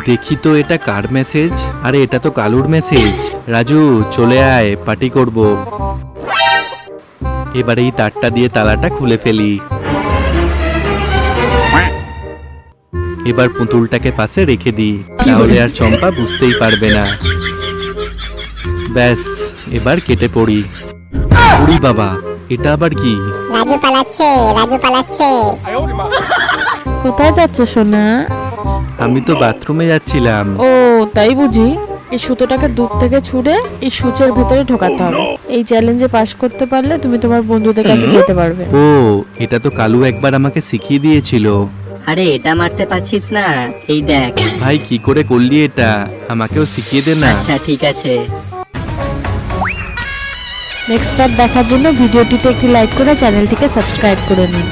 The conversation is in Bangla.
দেখি তো এটা কার মেসেজ? আরে এটা তো কালুর মেসেজ। রাজু চলে আয়, পার্টি করব। এবার এই তারটা দিয়ে তালাটা খুলে ফেলি। এবার পুতুলটাকে পাশে রেখে দিই, তাহলে আর চম্পা বুঝতেই পারবে না। ব্যাস, এবার কেটে পড়ি। উড়ি বাবা, এটা আবার কি? রাজু পালাচ্ছে, রাজু পালাচ্ছে। কোথায় যাচ্ছ সোনা? আমি তো বাথরুমে যাচ্ছিলাম। ও তাই বুঝি। এই সুতোটাকে দূর থেকে ছুঁড়ে এই সূচের ভেতরে ঢোকাতে হবে। এই চ্যালেঞ্জে পাশ করতে পারলে তুমি তোমার বন্ধুদের কাছে যেতে পারবে। ও, এটা তো কালু একবার আমাকে শিখিয়ে দিয়েছিল। আরে এটা মারতে পারছিস না, এই দেখ। ভাই কি করে করলি এটা? আমাকেও শিখিয়ে দে না। আচ্ছা ঠিক আছে। নেক্সট পার্ট দেখার জন্য ভিডিওটিতে একটি লাইক করে চ্যানেলটিকে সাবস্ক্রাইব করে নিন।